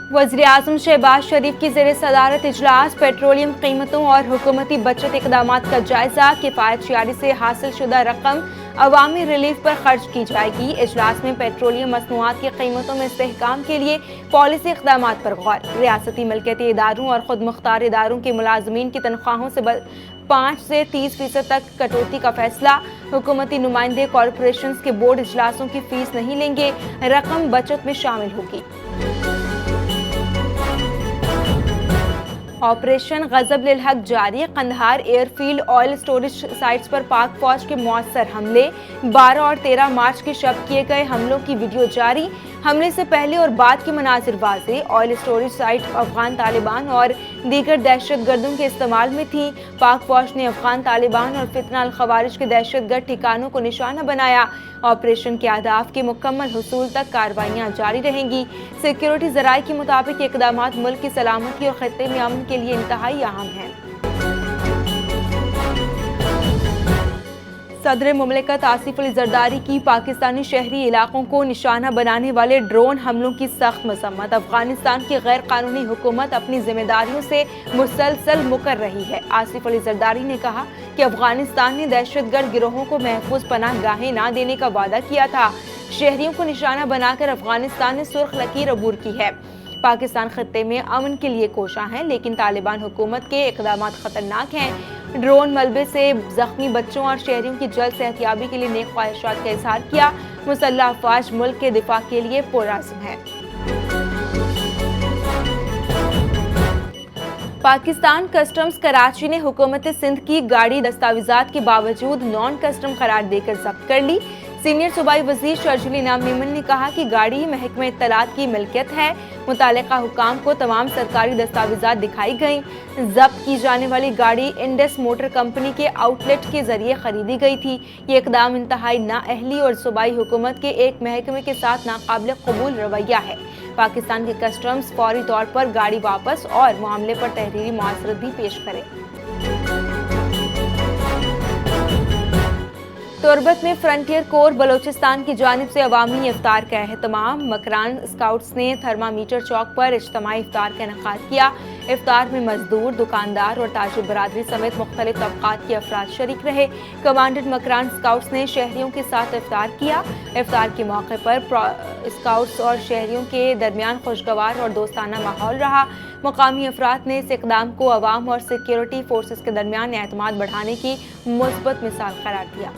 वज़ीर-ए-आज़म शहबाज शरीफ की ज़ेर सदारत इजलास पेट्रोलियम कीमतों और हुकूमती बचत इक़दामात का जायजा। किफ़ायतयारी से हासिल शुदा रकम अवामी रिलीफ पर खर्च की जाएगी। इजलास में पेट्रोलियम मसनूआत की कीमतों में इस्तेहकाम के लिए पॉलिसी इक़दामात पर गौर। रियासती मिल्कियती इदारों और खुद मुख्तार इदारों के मुलाजमीन की तनख्वाहों से 5 से 30% तक कटौती का फैसला। हुकूमती नुमाइंदे कॉरपोरेशंस के बोर्ड इजलासों की फीस नहीं लेंगे, रकम बचत में शामिल होगी। ऑपरेशन गजब लिल हक जारी। Kandahar airfield oil storage sites पर पाक फौज के मौसर हमले। 12 और 13 मार्च के शब किए गए हमलों की वीडियो जारी। हमले से पहले और बाद के मनाजिर वाज़े। Oil storage site Afghan Taliban और दीगर दहशतगर्दों के इस्तेमाल में थी। पाक फौज ने अफगान तालिबान और फितना अल खवारिज के दहशतगर्द ठिकानों को निशाना बनाया। ऑपरेशन के अहदाफ के मुकम्मल हुसूल तक कार्रवाइयाँ जारी रहेंगी। सिक्योरिटी ज़राए के मुताबिक इक़दामात मुल्क की सलामती और खित्ते में अमन के लिए इंतहाई अहम हैं। सदर मुमलिकत आसिफ अली जरदारी की पाकिस्तानी शहरी इलाकों को निशाना बनाने वाले ड्रोन हमलों की सख्त मजम्मत। अफगानिस्तान की गैर कानूनी हुकूमत अपनी जिम्मेदारियों से मुसलसल मुकर रही है। आसिफ अली जरदारी ने कहा कि अफगानिस्तान ने दहशतगर्द गिरोहों को महफूज पनाह गाहें ना देने का वादा किया था। शहरियों को निशाना बनाकर अफगानिस्तान ने सुर्ख लकीर अबूर की है। पाकिस्तान खत्ते में अमन के लिए कोशां है, लेकिन तालिबान हुकूमत के इक़दामात खतरनाक हैं। ड्रोन मलबे से जख्मी बच्चों और शहरियों की जल्द सेहतियाबी के लिए नेक ख्वाहिशात का इजहार किया। मुसल्लह अफवाज मुल्क के दिफा के लिए पुरअज़्म है। पाकिस्तान कस्टम्स कराची ने हुकूमत सिंध की गाड़ी दस्तावेजात के बावजूद नॉन कस्टम करार देकर जब्त कर ली। सीनियर सूबाई वजीर शर्जील इनाम मेमन ने कहा कि गाड़ी महकमे इत्तलात की मिल्कियत है। मुतालिका हुकाम को तमाम सरकारी दस्तावेजात दिखाई गई। जब्त की जाने वाली गाड़ी इंडस मोटर कंपनी के आउटलेट के जरिए खरीदी गई थी। ये इकदाम इंतहाई नाअहली और सूबाई हुकूमत के एक महकमे के साथ नाकाबिल कबूल रवैया है। पाकिस्तान के कस्टम्स फौरी तौर पर गाड़ी वापस और मामले पर तहरीरी मुआसरत भी पेश करे। तुरबत में फ्रंटियर कोर बलोचिस्तान की जानिब से अवामी इफ्तार का एहतमाम। मकरान स्काउट्स ने थर्मामीटर चौक पर इज्तिमाई इफ्तार का इनेकाद किया। इफ्तार में मजदूर, दुकानदार और ताजिर बरादरी समेत मुख्तलिफ तबकात के अफराद शरीक रहे। कमांडेंट मकरान स्काउट्स ने शहरियों के साथ इफ्तार किया। इफ्तार के मौके पर स्काउट्स और शहरियों के दरमियान खुशगवार और दोस्ताना माहौल रहा। मकामी अफराद ने इस इक़दाम को अवाम और सिक्योरिटी फोर्सेस के दरमियान एतमाद बढ़ाने की मुस्बत मिसाल करार दिया।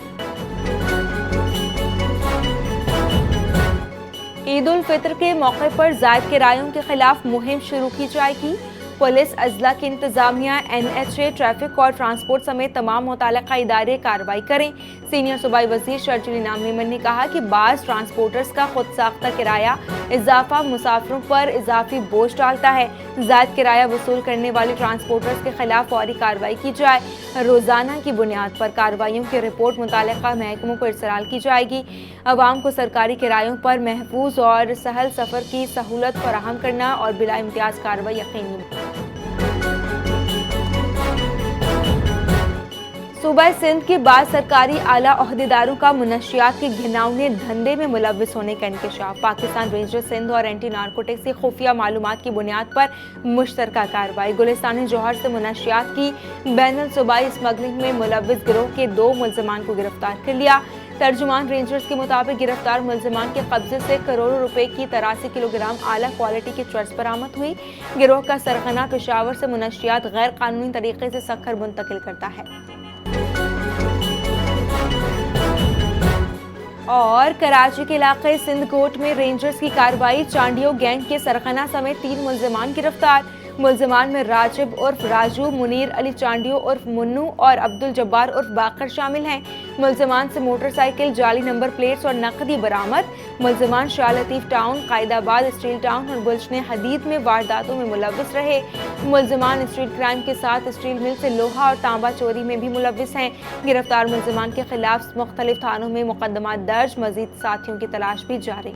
ईद उल फितर के मौके पर जायद किरायों के खिलाफ मुहिम शुरू की जाएगी। पुलिस, अजला की इंतजामिया, NHA, ट्रैफिक और ट्रांसपोर्ट समेत तमाम मुतल्लिका इदारे कार्रवाई करें। सीनियर सूबाई वजीर शर्जील इनाम मेमन ने कहा कि बाज़ ट्रांसपोर्टर्स का खुद साख्ता किराया इजाफा मुसाफिरों पर इजाफी बोझ डालता है। ज़ायद किराया वसूल करने वाले ट्रांसपोर्टर्स के खिलाफ फौरी कार्रवाई की जाए। रोजाना की बुनियाद पर कार्रवाइयों की रिपोर्ट मुतल्लिका महकमों को इरसाल की जाएगी। अवाम को सरकारी किरायों पर महफूज और सहल सफ़र की सहूलत फराहम करना और बिला इम्तियाज़ कार्रवाई यकीनी। सूबा सिंध के बाद सरकारी आला ओहदेदारों का मुनशियात के घिनौने धंधे में मुलव्विस होने का इंकशाफ। पाकिस्तान रेंजर्स सिंध और एंटी नारकोटिक्स की खुफिया मालूमात की बुनियाद पर मुश्तरका कार्रवाई। गुलिस्तान जौहर से मुनशियात की बैनुल सूबाई स्मगलिंग में मुलव्विस गिरोह के 2 मुल्ज़िमान को गिरफ्तार कर लिया। तर्जुमान रेंजर्स के मुताबिक गिरफ्तार मुल्ज़िमान के कब्जे से करोड़ों रुपए की 83 किलोग्राम आला क्वालिटी की चर्च बरामद हुई। गिरोह का सरगना पेशावर से मुनशियात गैर कानूनी तरीके से सक्खर मुंतकिल करता है। और कराची के इलाके सिंध कोट में रेंजर्स की कार्रवाई। चांडियो गैंग के सरगना समेत 3 मुल्ज़िमान गिरफ्तार। मुल्ज़िमान में राजिब उर्फ राजू, मुनीर अली चांडियो उर्फ मुन्नू और अब्दुल जब्बार उर्फ बाकर शामिल हैं। मुल्ज़िमान से मोटरसाइकिल, जाली नंबर प्लेट्स और नकदी बरामद। मुल्ज़िमान Shah Latif town, Qaidabad, steel town और गुलशन हदीद में वारदातों में मुलव्विस रहे। मुल्ज़िमान स्ट्रीट क्राइम के साथ स्टील मिल से लोहा और तांबा चोरी में भी मुलव्विस हैं। गिरफ्तार मुल्ज़िमान के खिलाफ मुख्तलिफ थानों में मुकदमा दर्ज, मजीद साथियों की तलाश भी जारी।